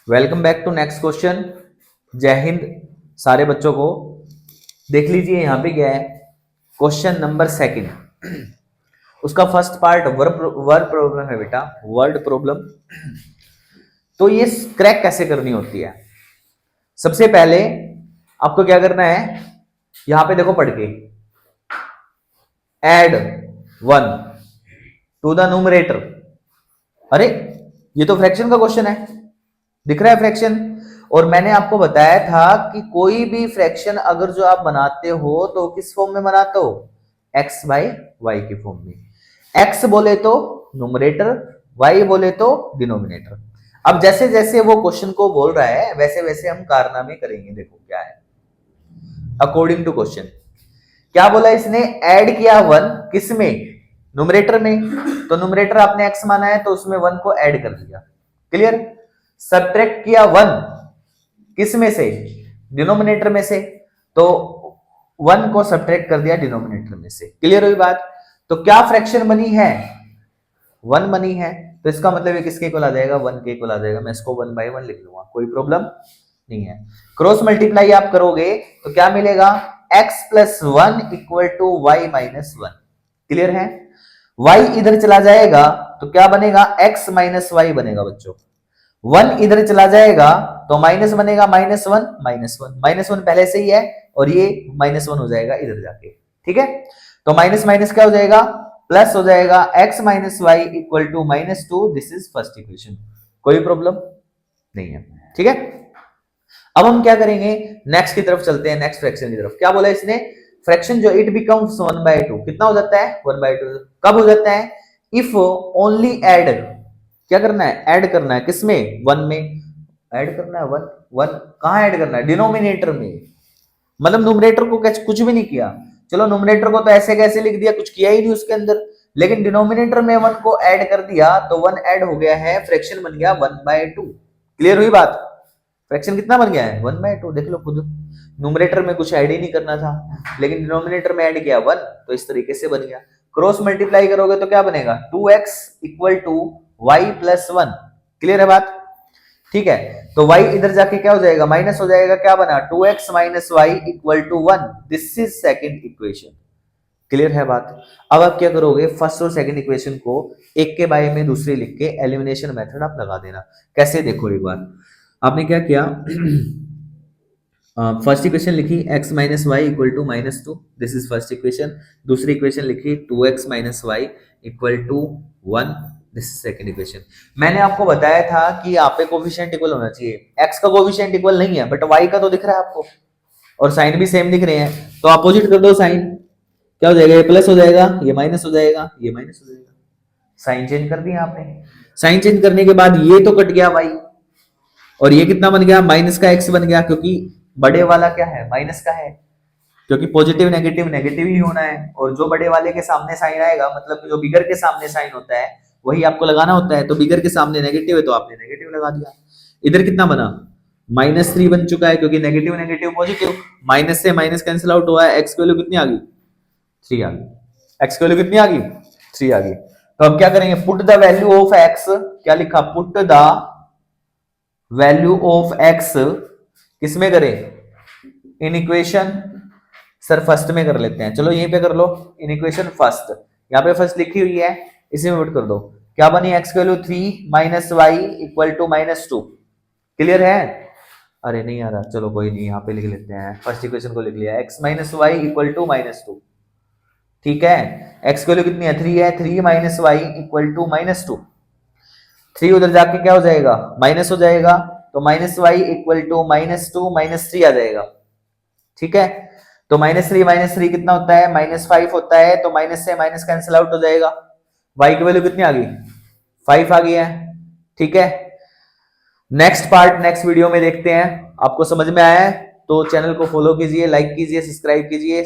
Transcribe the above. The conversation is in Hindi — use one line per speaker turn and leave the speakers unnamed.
Welcome back to next question. जय हिंद सारे बच्चों को। देख लीजिए यहां पे क्या है, क्वेश्चन नंबर सेकंड, उसका फर्स्ट पार्ट वर्ड प्रॉब्लम है बेटा, वर्ड प्रॉब्लम। तो ये क्रैक कैसे करनी होती है? सबसे पहले आपको क्या करना है, यहां पे देखो पढ़ के, एड 1 टू द न्यूमरेटर। अरे ये तो फ्रैक्शन का क्वेश्चन है, दिख रहा है फ्रैक्शन। और मैंने आपको बताया था कि कोई भी फ्रैक्शन अगर जो आप बनाते हो तो किस फॉर्म में बनाते हो, x बाई वाई की फॉर्म में। x बोले तो न्यूमरेटर, y बोले तो डिनोमिनेटर। अब जैसे जैसे वो क्वेश्चन को बोल रहा है वैसे वैसे हम कारनामे करेंगे। देखो क्या है, अकॉर्डिंग टू क्वेश्चन क्या बोला इसने, ऐड किया 1 किस में, न्यूमरेटर में। तो न्यूमरेटर आपने x माना है तो उसमें 1 को ऐड कर दिया, क्लियर। सब्ट्रैक्ट किया 1 किस में से, डिनोमिनेटर में से, तो 1 को सब्ट्रैक्ट कर दिया डिनोमिनेटर में से, क्लियर हुई बात। तो क्या फ्रैक्शन बनी है, 1 बनी है। तो इसका मतलब है किसके इक्वल आ जाएगा, 1 के इक्वल आ जाएगा। मैं इसको 1 बाई 1 लिख लूंगा, कोई प्रॉब्लम नहीं है। क्रॉस मल्टीप्लाई आप करोगे तो क्या मिलेगा, x plus 1 equal to y minus 1, clear है। y इधर चला जाएगा तो क्या बनेगा, x माइनस वाई बनेगा बच्चों। 1 इधर चला जाएगा तो माइनस बनेगा, माइनस 1 माइनस 1, माइनस 1 पहले से ही है और ये माइनस 1 हो जाएगा इधर जाके, ठीक है। तो माइनस माइनस क्या हो जाएगा, प्लस हो जाएगा, x minus y equal to minus 2। This is first equation, कोई प्रॉब्लम नहीं है, ठीक है। अब हम क्या करेंगे, नेक्स्ट की तरफ चलते हैं, नेक्स्ट फ्रैक्शन की तरफ। क्या बोला इसने, फ्रैक्शन जो इट बिकम्स 1/2 कितना हो जाता है, 1/2 कब हो जाता है, इफ ओनली ऐड, क्या करना है, ऐड करना है किसमें, 1 में ऐड करना है, 1 1 कहां ऐड करना है, डिनोमिनेटर में। मतलब न्यूमरेटर को कुछ भी नहीं किया, चलो न्यूमरेटर को तो ऐसे कैसे लिख दिया, कुछ किया ही नहीं उसके अंदर, लेकिन डिनोमिनेटर में 1 को ऐड कर दिया तो 1 ऐड हो गया है, फ्रैक्शन बन गया 1/2, क्लियर हुई बात। फ्रैक्शन कितना बन गया है, 1/2, देख लो खुद। न्यूमरेटर में कुछ ऐड ही नहीं करना था, लेकिन डिनोमिनेटर में ऐड किया 1, तो इस तरीके से बन गया। क्रॉस मल्टीप्लाई करोगे तो क्या बनेगा, 2x equal to y plus 1, clear है बात, ठीक है। तो y इधर जाके क्या हो जाएगा, माइनस हो जाएगा, क्या बना, 2x minus y equal to 1। This is second equation, clear है बात। अब आप क्या करोगे, फर्स्ट और सेकंड इक्वेशन को एक के बारे में दूसरी लिख के एलिमिनेशन मेथड आप लगा देना। कैसे, देखो एक बार आपने क्या किया, फर्स्ट इक्वेशन लिखी x minus y equal to minus 2, this is first equation. दूसरी इक्वेशन लिखी 2x minus y equal to 1, this is second equation. मैंने आपको बताया था कि यहाँ पे कोफिशिएंट इक्वल होना चाहिए, x का कोफिशिएंट इक्वल नहीं है बट y का तो दिख रहा है आपको, और साइन भी सेम दिख रहे हैं, तो अपोजिट कर दो साइन, क्या हो जाएगा, ये प्लस हो जाएगा, ये माइनस हो जाएगा, ये माइनस हो जाएगा। साइन चेंज कर दिया आपने, साइन चेंज करने के बाद ये तो कट गया y, और ये कितना बन गया, माइनस का x बन गया, क्योंकि बड़े वाला क्या है, माइनस का है, क्योंकि पॉजिटिव नेगेटिव नेगेटिव ही होना है, और जो बड़े वाले के सामने साइन आएगा, मतलब जो बिगर के सामने साइन होता है वही आपको लगाना होता है। तो बिगर के सामने नेगेटिव है तो आपने नेगेटिव लगा दिया। इधर कितना बना, -3 बन चुका है, क्योंकि नेगेटिव नेगेटिव पॉजिटिव, माइनस से माइनस कैंसिल आउट हुआ है, एक्स की वैल्यू कितनी आ गई, 3 आ गई। एक्स की वैल्यू कितनी आ गई, 3 आ गई। तो अब क्या करेंगे, put the value of x, क्या लिखा, put the value of x किसमें करें, इन इक्वेशन, सर फर्स्ट में कर लेते हैं, चलो यहीं पे कर लो, इन इक्वेशन फर्स्ट, यहाँ पे फर्स्ट लिखी हुई है, इसी में पुट कर दो। क्या बनी, एक्स की value 3 minus y equal to -2, clear है। अरे नहीं आ रहा, चलो कोई नहीं, यहाँ पे लिख लेते हैं, फर्स्ट इक्वेशन को लिख लिया, x minus y equal to -2, ठीक है। एक्स की वैल्यू कितनी है, 3 है, 3 माइनस वाई इक्वल टू -2, 3 उधर जाके क्या हो जाएगा, माइनस हो जाएगा, तो माइनस वाई इक्वल टू -2 -3 आ जाएगा, ठीक है। तो -3 कितना होता है, -5 होता है, तो माइनस से माइनस कैंसिल आउट हो जाएगा, y की वैल्यू कितनी आ गई, 5 आ गई है, ठीक है। नेक्स्ट पार्ट नेक्स्ट वीडियो में देखते हैं। आपको समझ में आया है तो चैनल को फॉलो कीजिए, लाइक कीजिए, सब्सक्राइब कीजिए।